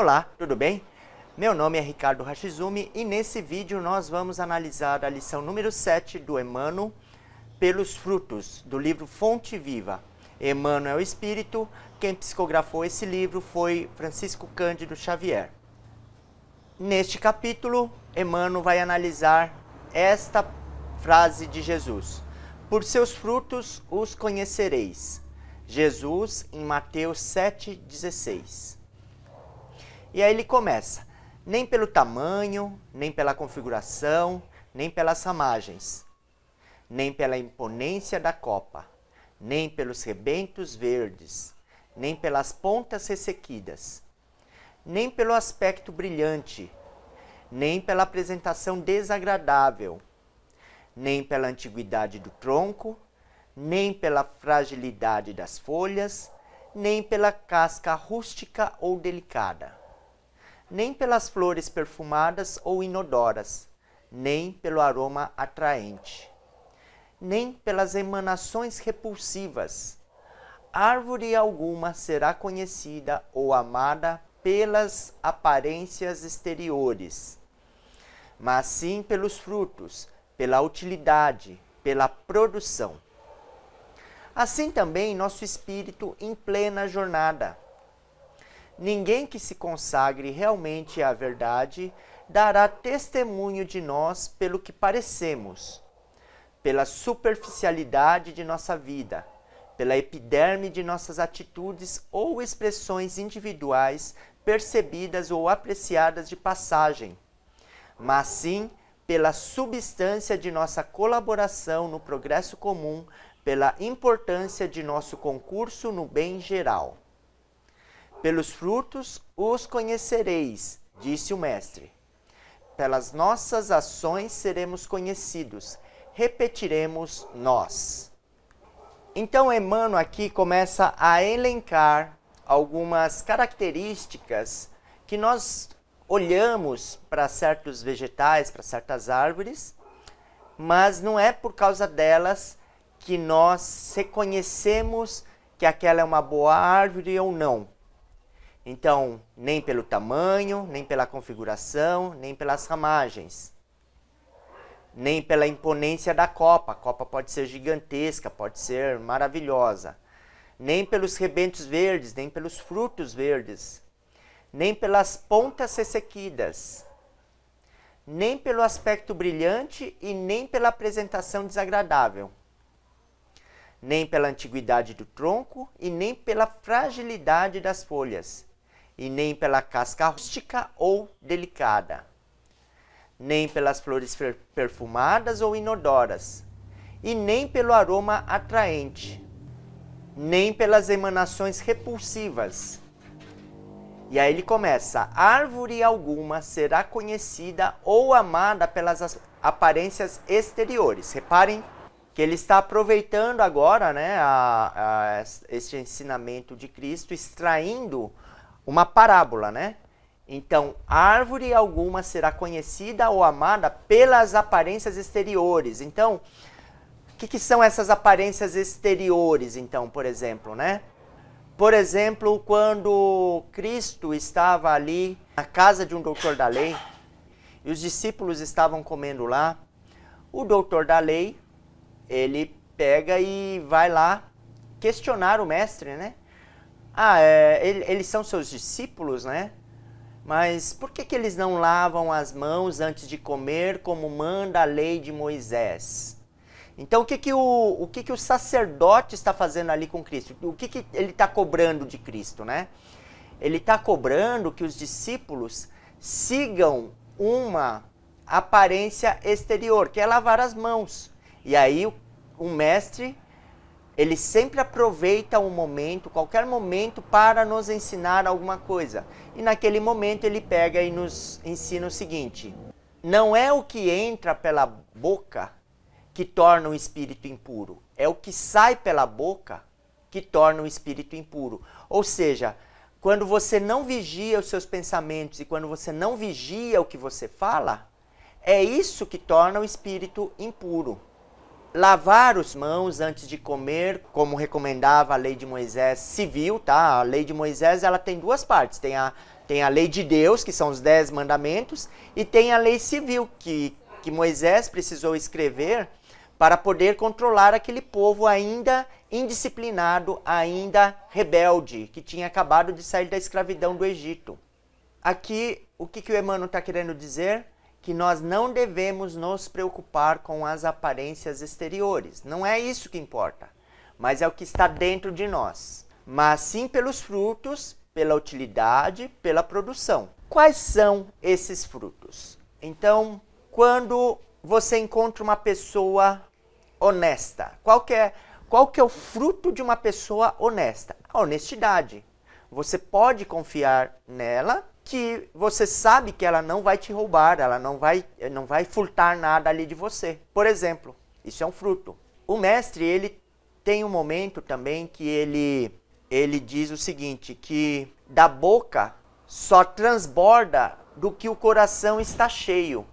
Olá, tudo bem? Meu nome é Ricardo Hashizumi e nesse vídeo nós vamos analisar a lição número 7 do Emmanuel, Pelos Frutos, do livro Fonte Viva. Emmanuel é o Espírito, quem psicografou esse livro foi Francisco Cândido Xavier. Neste capítulo, Emmanuel vai analisar esta frase de Jesus: por seus frutos os conhecereis. Jesus, em Mateus 7,16. E aí ele começa: nem pelo tamanho, nem pela configuração, nem pelas ramagens, nem pela imponência da copa, nem pelos rebentos verdes, nem pelas pontas ressequidas, nem pelo aspecto brilhante, nem pela apresentação desagradável, nem pela antiguidade do tronco, nem pela fragilidade das folhas, nem pela casca rústica ou delicada, nem pelas flores perfumadas ou inodoras, nem pelo aroma atraente, nem pelas emanações repulsivas. Árvore alguma será conhecida ou amada pelas aparências exteriores, mas sim pelos frutos, pela utilidade, pela produção. Assim também nosso espírito em plena jornada. Ninguém que se consagre realmente à verdade dará testemunho de nós pelo que parecemos, pela superficialidade de nossa vida, pela epiderme de nossas atitudes ou expressões individuais percebidas ou apreciadas de passagem, mas sim pela substância de nossa colaboração no progresso comum, pela importância de nosso concurso no bem geral. Pelos frutos os conhecereis, disse o Mestre. Pelas nossas ações seremos conhecidos, repetiremos nós. Então Emmanuel aqui começa a elencar algumas características que nós olhamos para certos vegetais, para certas árvores, mas não é por causa delas que nós reconhecemos que aquela é uma boa árvore ou não. Então, nem pelo tamanho, nem pela configuração, nem pelas ramagens, nem pela imponência da copa. A copa pode ser gigantesca, pode ser maravilhosa. Nem pelos rebentos verdes, nem pelos frutos verdes, nem pelas pontas ressequidas, nem pelo aspecto brilhante e nem pela apresentação desagradável, nem pela antiguidade do tronco e nem pela fragilidade das folhas, e nem pela casca rústica ou delicada, nem pelas flores perfumadas ou inodoras, e nem pelo aroma atraente, nem pelas emanações repulsivas. E aí ele começa: árvore alguma será conhecida ou amada pelas aparências exteriores. Reparem que ele está aproveitando agora, né, este ensinamento de Cristo, extraindo uma parábola, né? Então, árvore alguma será conhecida ou amada pelas aparências exteriores. Então, o que são essas aparências exteriores, então, por exemplo, né? Por exemplo, quando Cristo estava ali na casa de um doutor da lei, e os discípulos estavam comendo lá, o doutor da lei, ele pega e vai lá questionar o mestre, né? Eles são seus discípulos, né? Mas por que eles não lavam as mãos antes de comer, como manda a lei de Moisés? Então, o que o sacerdote está fazendo ali com Cristo? O que ele está cobrando de Cristo, né? Ele está cobrando que os discípulos sigam uma aparência exterior, que é lavar as mãos. E aí o mestre, ele sempre aproveita um momento, qualquer momento, para nos ensinar alguma coisa. E naquele momento ele pega e nos ensina o seguinte: não é o que entra pela boca que torna o espírito impuro, é o que sai pela boca que torna o espírito impuro. Ou seja, quando você não vigia os seus pensamentos e quando você não vigia o que você fala, é isso que torna o espírito impuro. Lavar as mãos antes de comer, como recomendava a lei de Moisés civil, tá? A lei de Moisés, ela tem duas partes. Tem a Tem a lei de Deus, que são os 10 mandamentos, e tem a lei civil, que Moisés precisou escrever para poder controlar aquele povo ainda indisciplinado, ainda rebelde, que tinha acabado de sair da escravidão do Egito. Aqui, o que o Emmanuel está querendo dizer? Que nós não devemos nos preocupar com as aparências exteriores. Não é isso que importa, mas é o que está dentro de nós. Mas sim pelos frutos, pela utilidade, pela produção. Quais são esses frutos? Então, quando você encontra uma pessoa honesta, qual que é o fruto de uma pessoa honesta? A honestidade. Você pode confiar nela, que você sabe que ela não vai te roubar, ela não vai furtar nada ali de você. Por exemplo, isso é um fruto. O mestre, ele tem um momento também que ele diz o seguinte, que da boca só transborda do que o coração está cheio.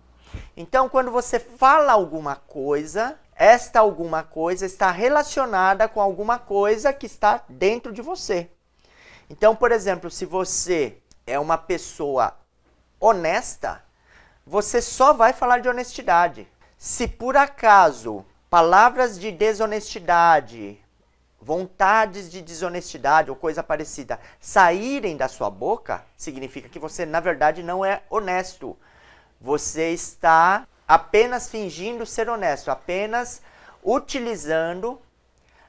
Então, quando você fala alguma coisa, esta alguma coisa está relacionada com alguma coisa que está dentro de você. Então, por exemplo, se você é uma pessoa honesta, você só vai falar de honestidade. Se por acaso palavras de desonestidade, vontades de desonestidade ou coisa parecida saírem da sua boca, significa que você, na verdade, não é honesto. Você está apenas fingindo ser honesto, apenas utilizando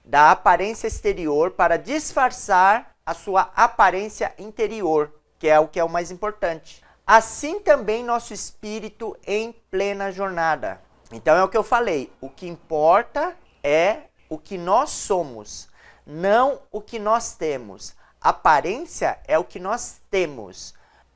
da aparência exterior para disfarçar a sua aparência interior, que é o mais importante. Assim também nosso espírito em plena jornada. Então é o que eu falei, o que importa é o que nós somos, não o que nós temos. Aparência é o que nós temos.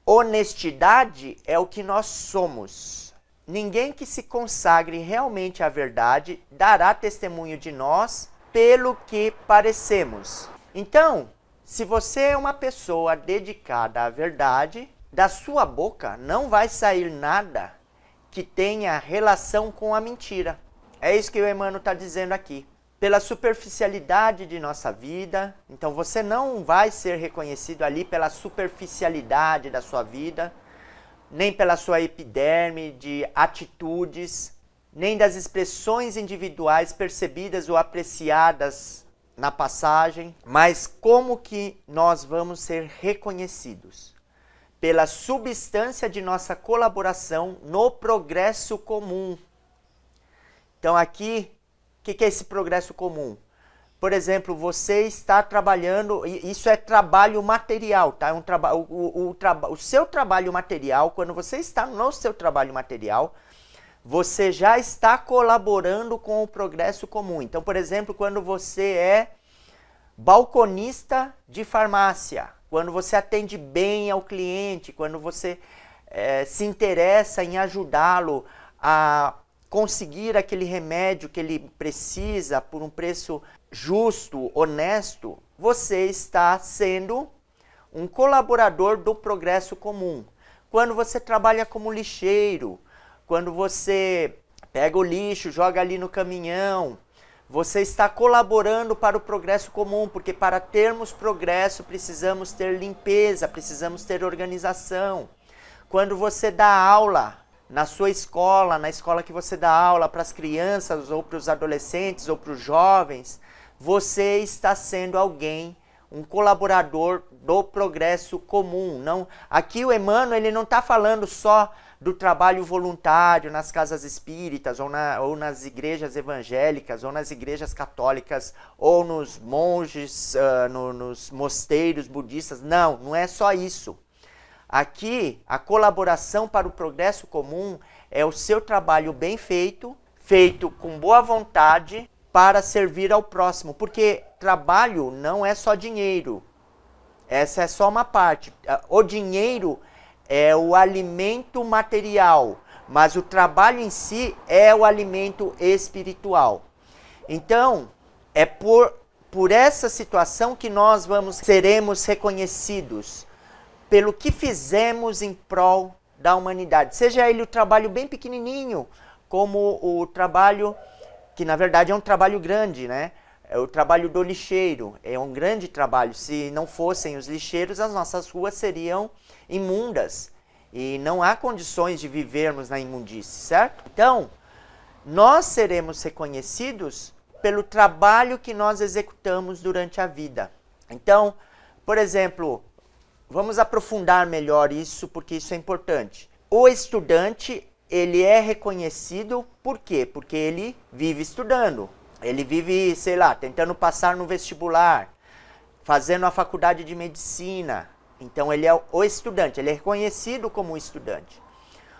Honestidade é o que nós somos. Ninguém que se consagre realmente à verdade dará testemunho de nós pelo que parecemos. Então, se você é uma pessoa dedicada à verdade, da sua boca não vai sair nada que tenha relação com a mentira. É isso que o Emmanuel está dizendo aqui. Pela superficialidade de nossa vida, então você não vai ser reconhecido ali pela superficialidade da sua vida, nem pela sua epiderme de atitudes, nem das expressões individuais percebidas ou apreciadas na passagem, mas como que nós vamos ser reconhecidos? Pela substância de nossa colaboração no progresso comum. Então aqui, o que é esse progresso comum? Por exemplo, você está trabalhando, isso é trabalho material, tá? O seu trabalho material, quando você está no seu trabalho material, você já está colaborando com o progresso comum. Então, por exemplo, quando você é balconista de farmácia, quando você atende bem ao cliente, quando você se interessa em ajudá-lo a conseguir aquele remédio que ele precisa por um preço justo, honesto, você está sendo um colaborador do progresso comum. Quando você trabalha como lixeiro, quando você pega o lixo, joga ali no caminhão, você está colaborando para o progresso comum, porque para termos progresso precisamos ter limpeza, precisamos ter organização. Quando você dá aula na sua escola, na escola que você dá aula para as crianças ou para os adolescentes ou para os jovens, você está sendo alguém, um colaborador do progresso comum. Não, aqui o Emmanuel ele não está falando só do trabalho voluntário nas casas espíritas, ou nas igrejas evangélicas, ou nas igrejas católicas, ou nos monges, nos mosteiros budistas. Não, não é só isso. Aqui, a colaboração para o progresso comum é o seu trabalho bem feito, feito com boa vontade, para servir ao próximo. Porque trabalho não é só dinheiro. Essa é só uma parte. O dinheiro é o alimento material, mas o trabalho em si é o alimento espiritual. Então, é por essa situação que nós seremos reconhecidos pelo que fizemos em prol da humanidade. Seja ele o trabalho bem pequenininho, como o trabalho, que na verdade é um trabalho grande, né? O trabalho do lixeiro é um grande trabalho. Se não fossem os lixeiros, as nossas ruas seriam imundas. E não há condições de vivermos na imundície, certo? Então, nós seremos reconhecidos pelo trabalho que nós executamos durante a vida. Então, por exemplo, vamos aprofundar melhor isso, porque isso é importante. O estudante, ele é reconhecido por quê? Porque ele vive estudando. Ele vive, sei lá, tentando passar no vestibular, fazendo a faculdade de medicina. Então, ele é o estudante, ele é reconhecido como estudante.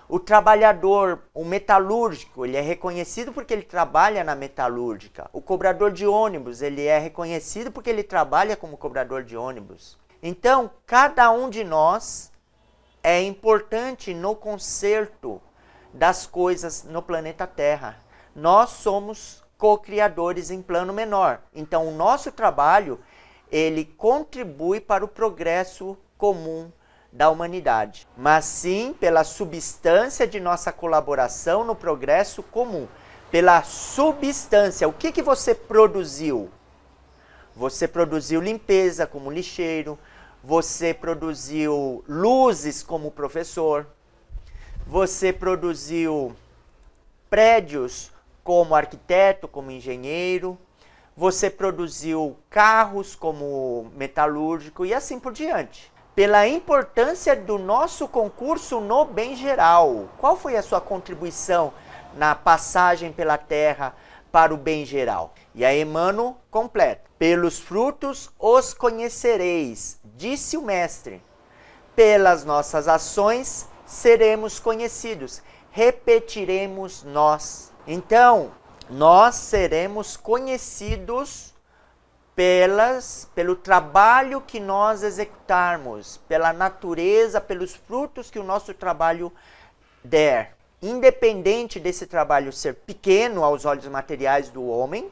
O trabalhador, o metalúrgico, ele é reconhecido porque ele trabalha na metalúrgica. O cobrador de ônibus, ele é reconhecido porque ele trabalha como cobrador de ônibus. Então, cada um de nós é importante no conserto das coisas no planeta Terra. Nós somos co-criadores em plano menor. Então, o nosso trabalho, ele contribui para o progresso comum da humanidade, mas sim pela substância de nossa colaboração no progresso comum. Pela substância. O que você produziu? Você produziu limpeza como lixeiro, você produziu luzes como professor, você produziu prédios como arquiteto, como engenheiro, você produziu carros como metalúrgico e assim por diante. Pela importância do nosso concurso no bem geral. Qual foi a sua contribuição na passagem pela terra para o bem geral? E aí Emmanuel completa. Pelos frutos os conhecereis, disse o mestre. Pelas nossas ações seremos conhecidos. Repetiremos nós. Então, nós seremos conhecidos pelo trabalho que nós executarmos, pela natureza, pelos frutos que o nosso trabalho der. Independente desse trabalho ser pequeno aos olhos materiais do homem,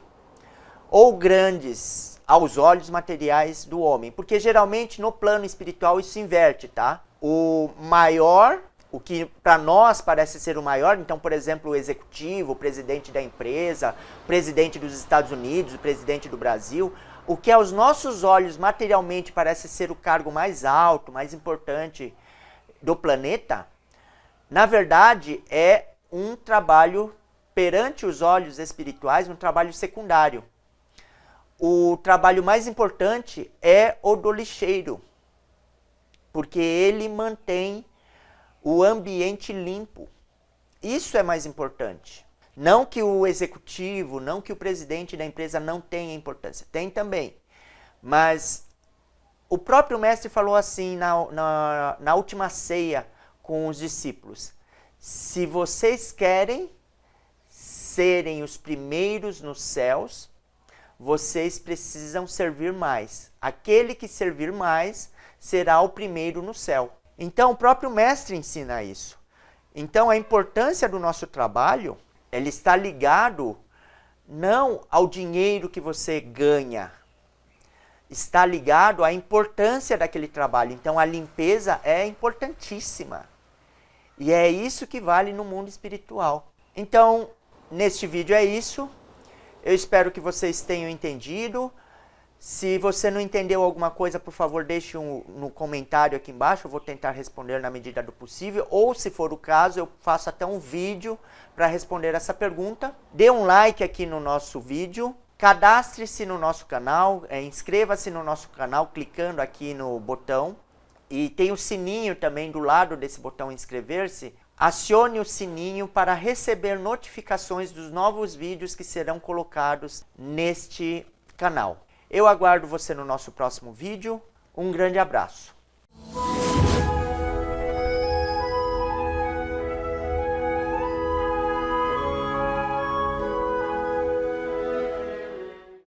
ou grandes aos olhos materiais do homem. Porque geralmente no plano espiritual isso se inverte, tá? O maior, o que para nós parece ser o maior, então, por exemplo, o executivo, o presidente da empresa, o presidente dos Estados Unidos, o presidente do Brasil, o que aos nossos olhos materialmente parece ser o cargo mais alto, mais importante do planeta, na verdade é um trabalho perante os olhos espirituais, um trabalho secundário. O trabalho mais importante é o do lixeiro, porque ele mantém o ambiente limpo. Isso é mais importante. Não que o executivo, não que o presidente da empresa não tenha importância. Tem também. Mas o próprio mestre falou assim na última ceia com os discípulos. Se vocês querem serem os primeiros nos céus, vocês precisam servir mais. Aquele que servir mais será o primeiro no céu. Então o próprio mestre ensina isso. Então a importância do nosso trabalho, ele está ligado não ao dinheiro que você ganha, está ligado à importância daquele trabalho. Então a limpeza é importantíssima. E é isso que vale no mundo espiritual. Então, neste vídeo é isso. Eu espero que vocês tenham entendido. Se você não entendeu alguma coisa, por favor, deixe no comentário aqui embaixo. Eu vou tentar responder na medida do possível. Ou, se for o caso, eu faço até um vídeo para responder essa pergunta. Dê um like aqui no nosso vídeo. Cadastre-se no nosso canal. Inscreva-se no nosso canal clicando aqui no botão. E tem o sininho também do lado desse botão inscrever-se. Acione o sininho para receber notificações dos novos vídeos que serão colocados neste canal. Eu aguardo você no nosso próximo vídeo. Um grande abraço.